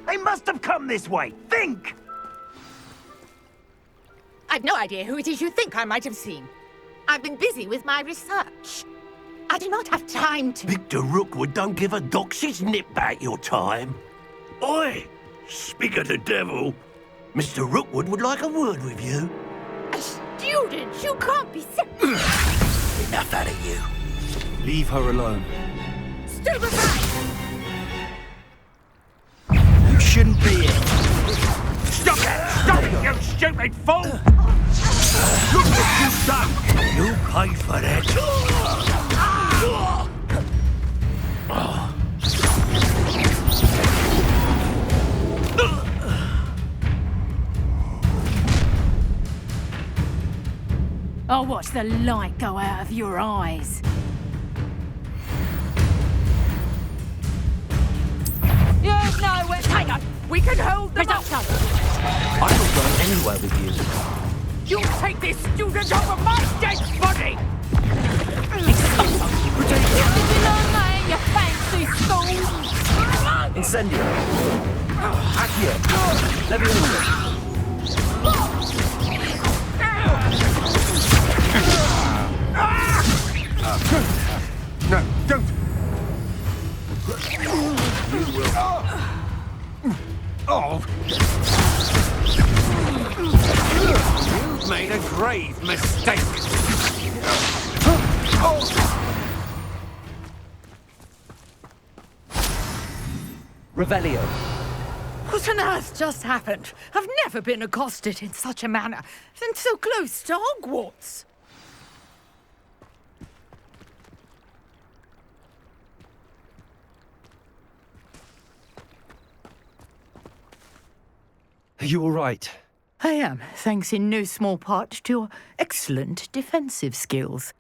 They must have come this way. Think! I've no idea who it is you think I might have seen. I've been busy with my research. I do not have time to... Victor Rookwood don't give a doxy's nip back your time. Oi! Speak of the devil. Mr. Rookwood would like a word with you. A student? You can't be so... Enough out of you. Leave her alone. Stand aside! You shouldn't be here. Stop it! Stop it, you stupid fool! Look what you've done! You'll pay for that. I'll watch the light go out of your eyes. There's nowhere... Hang on! We can hold them up! I don't go anywhere with you. You take this student over my dead body! You fancy school? Incendio. Accio. Leviosa. No, don't! You will. Oh! You've made a grave mistake! Revelio. What on earth just happened? I've never been accosted in such a manner, and so close to Hogwarts. Are you all right? I am, thanks in no small part to your excellent defensive skills.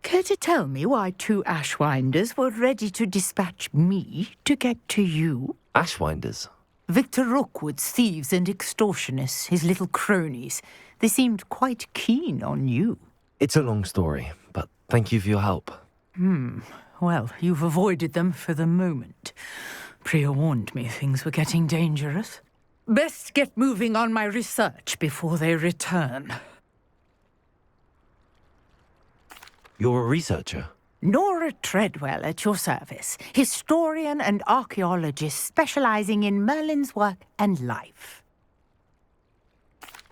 Care to tell me why two Ashwinders were ready to dispatch me to get to you? Ashwinders? Victor Rookwood's thieves and extortionists, his little cronies. They seemed quite keen on you. It's a long story, but thank you for your help. Well, you've avoided them for the moment. Priya warned me things were getting dangerous. Best get moving on my research before they return. You're a researcher? Nora Treadwell at your service, historian and archaeologist specializing in Merlin's work and life.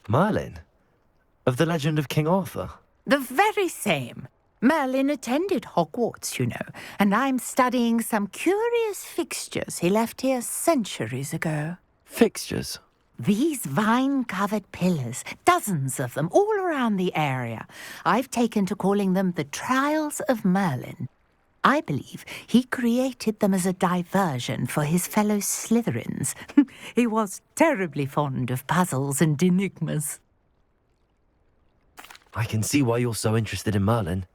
Merlin? Of the legend of King Arthur? The very same. Merlin attended Hogwarts, you know, and I'm studying some curious fixtures he left here centuries ago. Fixtures? These vine-covered pillars, dozens of them, all around the area. I've taken to calling them the Trials of Merlin. I believe he created them as a diversion for his fellow Slytherins. He was terribly fond of puzzles and enigmas. I can see why you're so interested in Merlin.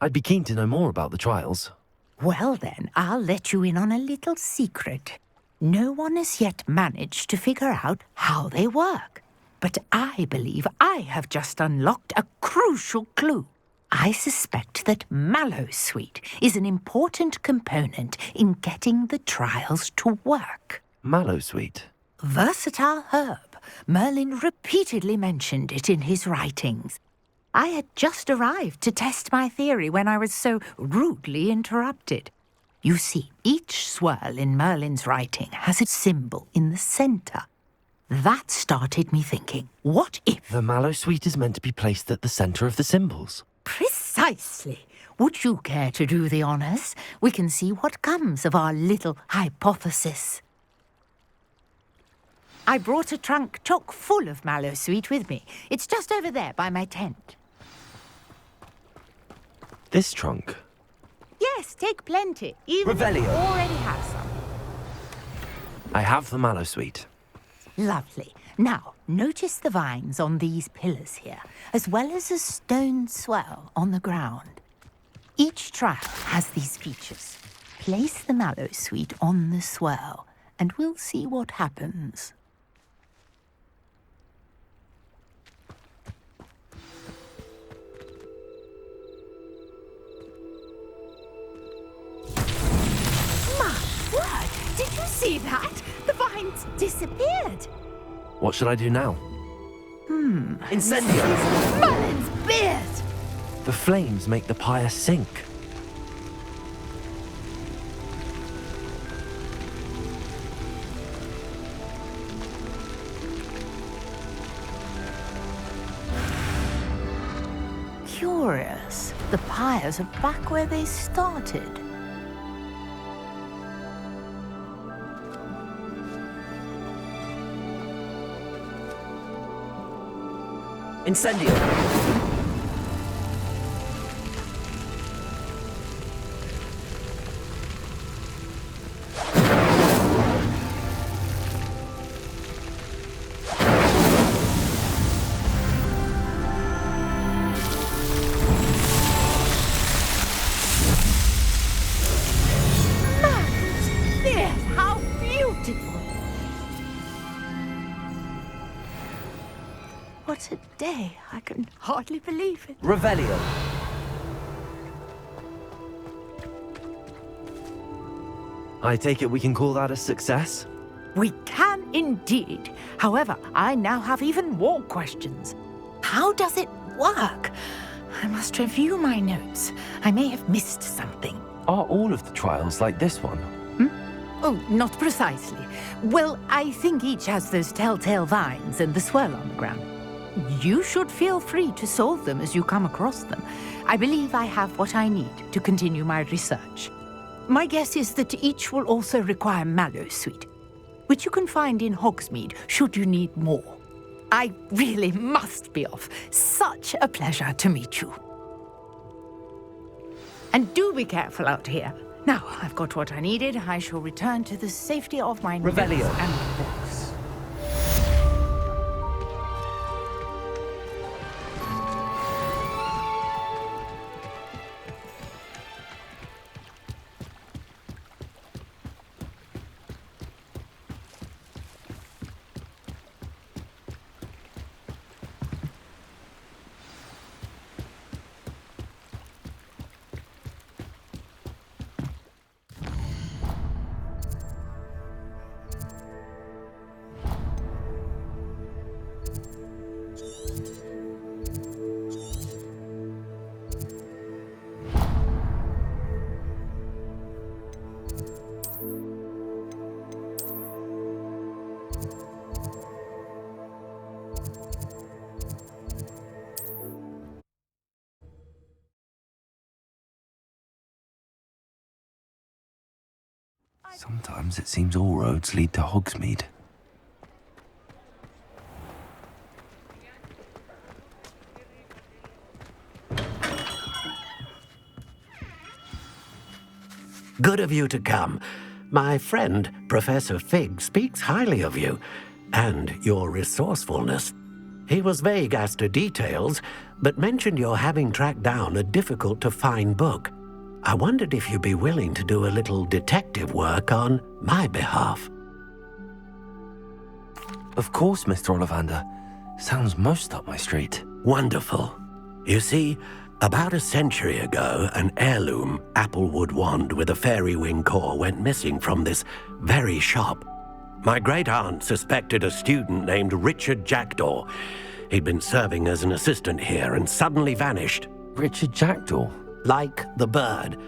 I'd be keen to know more about the trials. Well then, I'll let you in on a little secret. No one has yet managed to figure out how they work. But I believe I have just unlocked a crucial clue. I suspect that Mallowsweet is an important component in getting the trials to work. Mallowsweet? Versatile herb. Merlin repeatedly mentioned it in his writings. I had just arrived to test my theory when I was so rudely interrupted. You see, each swirl in Merlin's writing has a symbol in the centre. That started me thinking, what if... The Mallowsweet is meant to be placed at the centre of the symbols. Precisely. Precisely. Would you care to do the honours? We can see what comes of our little hypothesis. I brought a trunk chock full of mallow sweet with me. It's just over there by my tent. This trunk? Yes, take plenty, even if you Revelio. already have some. I have the mallow sweet. Lovely. Now, notice the vines on these pillars here, as well as a stone swell on the ground. Each trial has these features. Place the mallow sweet on the swell, and we'll see what happens. My word! Did you see that? The vines disappeared. What should I do now? Incendio! Merlin's beard! The flames make the pyre sink. Curious. The pyres are back where they started. Incendio! There, how beautiful! What a day. I can hardly believe it. Revelio. I take it we can call that a success? We can indeed. However, I now have even more questions. How does it work? I must review my notes. I may have missed something. Are all of the trials like this one? Oh, not precisely. Well, I think each has those telltale vines and the swirl on the ground. You should feel free to solve them as you come across them. I believe I have what I need to continue my research. My guess is that each will also require mallow sweet, which you can find in Hogsmeade should you need more. I really must be off. Such a pleasure to meet you. And do be careful out here. Now, I've got what I needed. I shall return to the safety of my notes Revelio. and books. Sometimes it seems all roads lead to Hogsmeade. Good of you to come. My friend, Professor Fig, speaks highly of you and your resourcefulness. He was vague as to details, but mentioned your having tracked down a difficult-to-find book. I wondered if you'd be willing to do a little detective work on my behalf. Of course, Mr. Ollivander. Sounds most up my street. Wonderful. You see, about a century ago, an heirloom applewood wand with a fairy wing core went missing from this very shop. My great-aunt suspected a student named Richard Jackdaw. He'd been serving as an assistant here and suddenly vanished. Richard Jackdaw? Like the bird.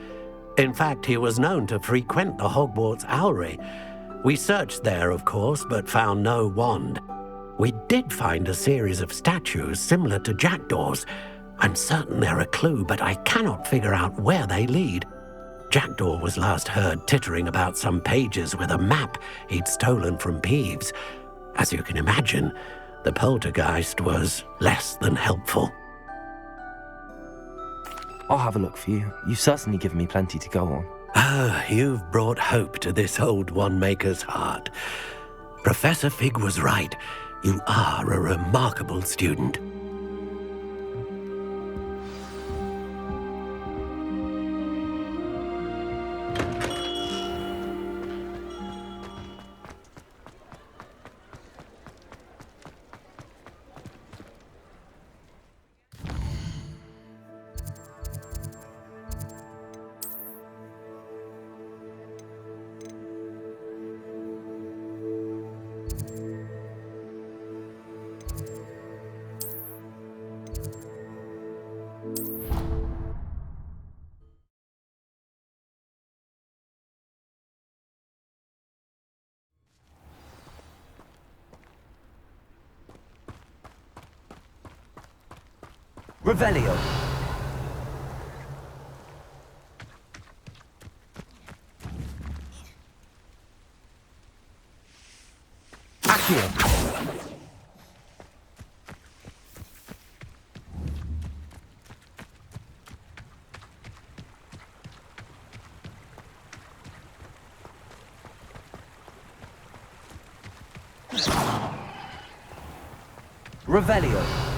In fact, he was known to frequent the Hogwarts Owlery. We searched there, of course, but found no wand. We did find a series of statues similar to Jackdaw's, I'm certain they're a clue, but I cannot figure out where they lead. Jackdaw was last heard tittering about some pages with a map he'd stolen from Peeves. As you can imagine, the poltergeist was less than helpful. I'll have a look for you. You've certainly given me plenty to go on. Ah, you've brought hope to this old one-maker's heart. Professor Fig was right. You are a remarkable student. Revelio. Accio. Revelio.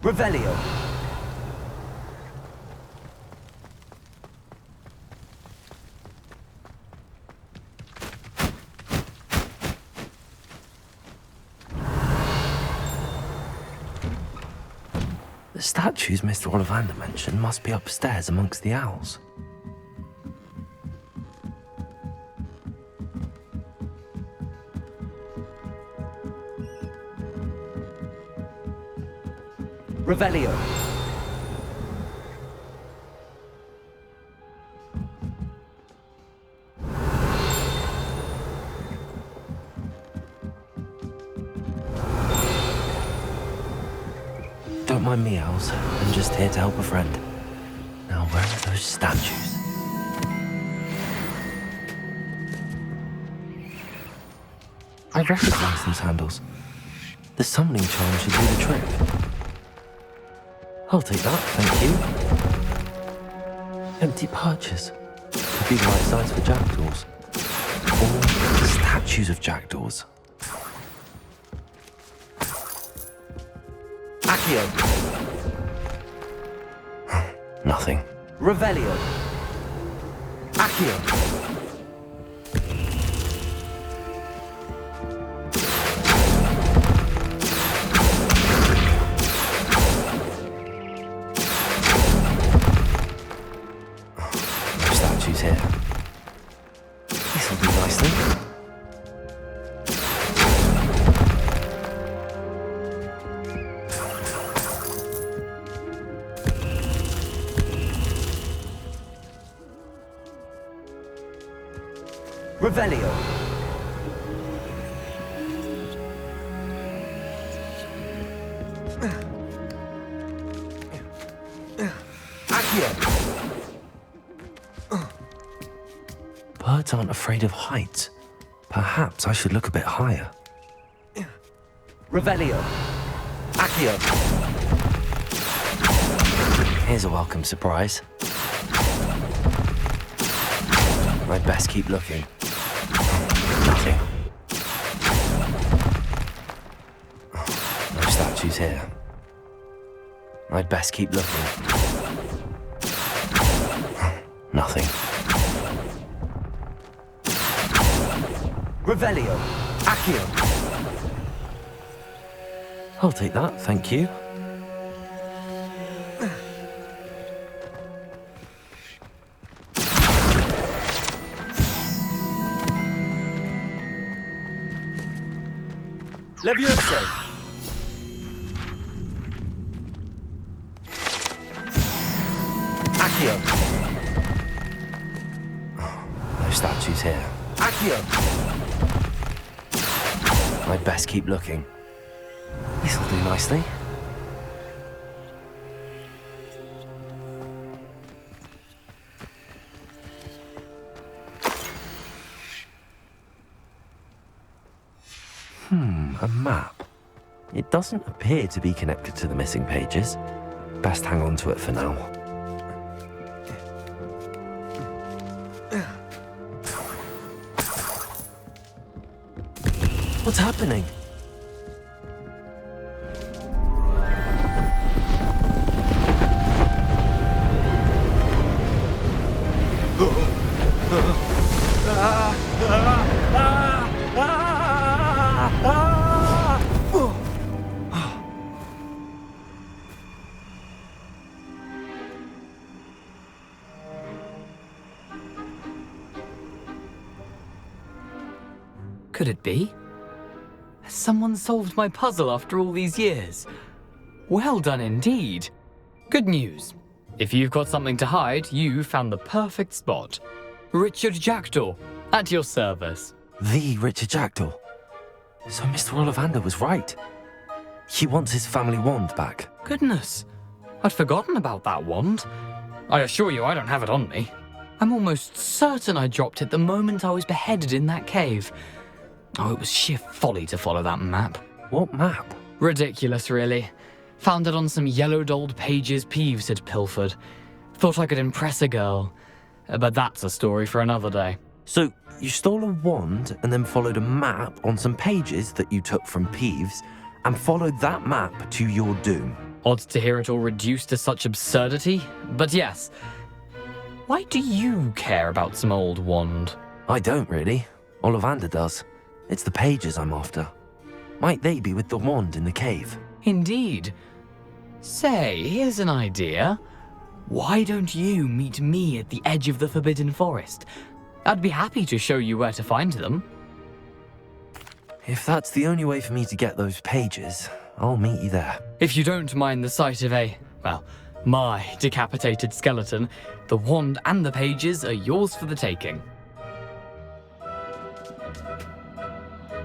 Revelio. The statues Mr. Ollivander mentioned must be upstairs amongst the owls. Revelio. Don't mind me, owls. I'm just here to help a friend. Now, where are those statues? I recognize those handles. The summoning charm should do the trick. I'll take that, thank you. Empty perches. Could be the right size for jackdaws. Or statues of jackdaws. Accio. Nothing. Revelio. Accio. Here. This'll be nice then. Revelio. Accio. Birds aren't afraid of heights. Perhaps I should look a bit higher. Revelio. Accio. Here's a welcome surprise. I'd best keep looking. Nothing. No statues here. I'd best keep looking. Nothing. Revelio. Accio. I'll take that, thank you. Levioso. Accio. Oh, no statues here. Accio. I'd best keep looking. This'll do nicely. A map. It doesn't appear to be connected to the missing pages. Best hang on to it for now. What's happening? Could it be? Has someone solved my puzzle after all these years? Well done indeed. Good news. If you've got something to hide, you found the perfect spot. Richard Jackdaw, at your service. The Richard Jackdaw. So Mr. Ollivander was right. He wants his family wand back. Goodness, I'd forgotten about that wand. I assure you I don't have it on me. I'm almost certain I dropped it the moment I was beheaded in that cave. Oh, it was sheer folly to follow that map. What map? Ridiculous, really. Found it on some yellowed old pages Peeves had pilfered. Thought I could impress a girl. But that's a story for another day. So you stole a wand and then followed a map on some pages that you took from Peeves and followed that map to your doom. Odd to hear it all reduced to such absurdity, but yes. Why do you care about some old wand? I don't really. Ollivander does. It's the pages I'm after. Might they be with the wand in the cave? Indeed. Say, here's an idea. Why don't you meet me at the edge of the Forbidden Forest? I'd be happy to show you where to find them. If that's the only way for me to get those pages, I'll meet you there. If you don't mind the sight of my decapitated skeleton, the wand and the pages are yours for the taking.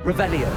Revelio.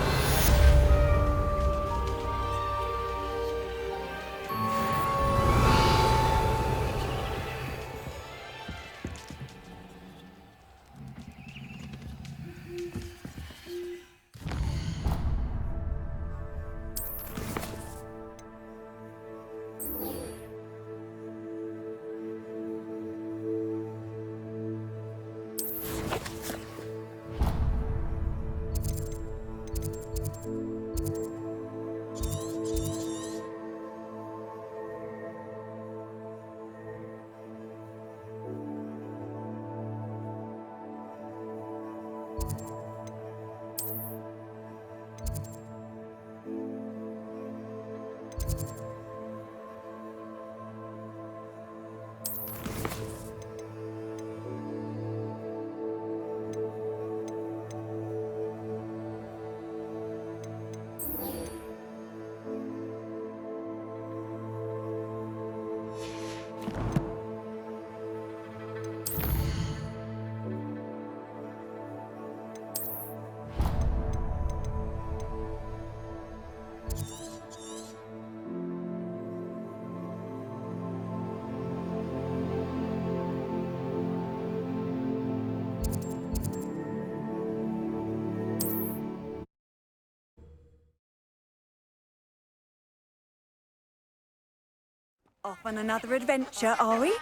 Off on another adventure, are we?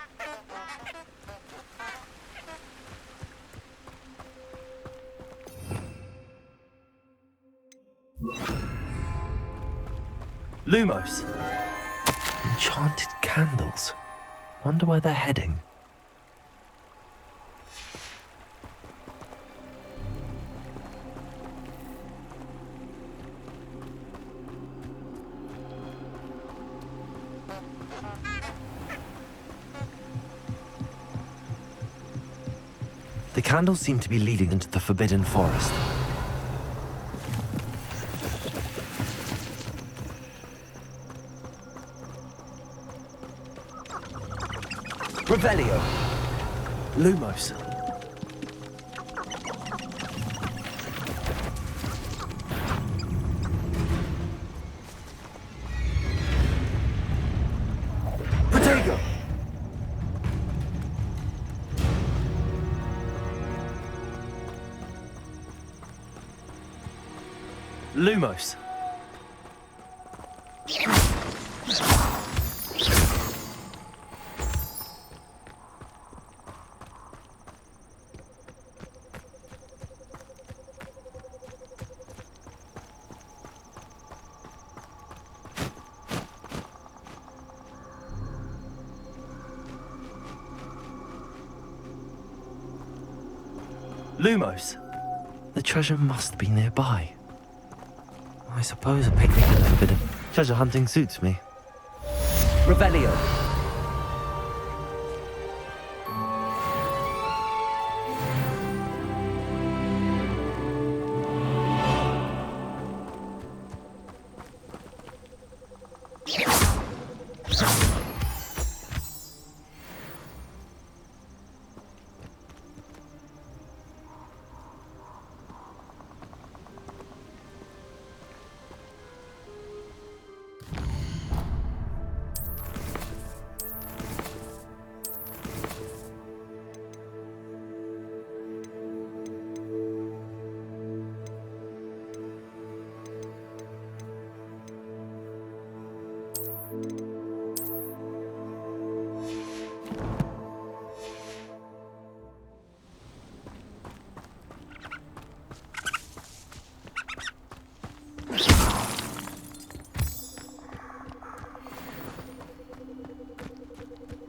Lumos. Enchanted candles. Wonder where they're heading. The candles seem to be leading into the Forbidden Forest. Revelio. Lumos. Protego. Lumos. Lumos. The treasure must be nearby. I suppose a picnic in the Forbidden treasure hunting suits me. Revelio.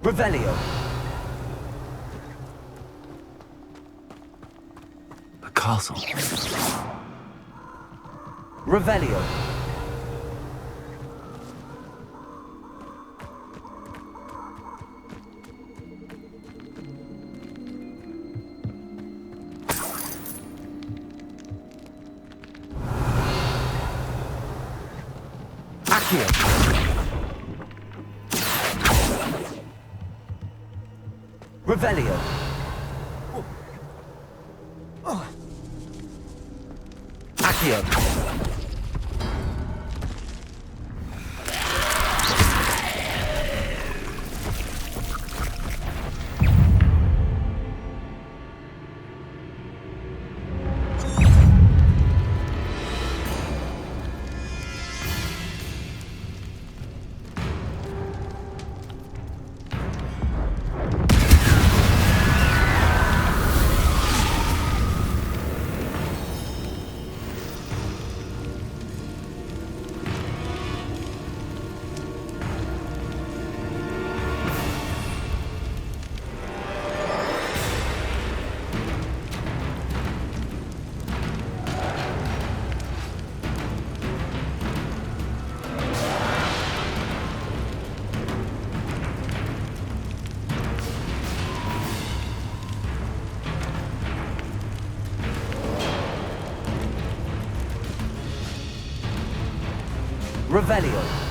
Revelio. A castle. Revelio. Accio. Revelio. Accio. Revelio.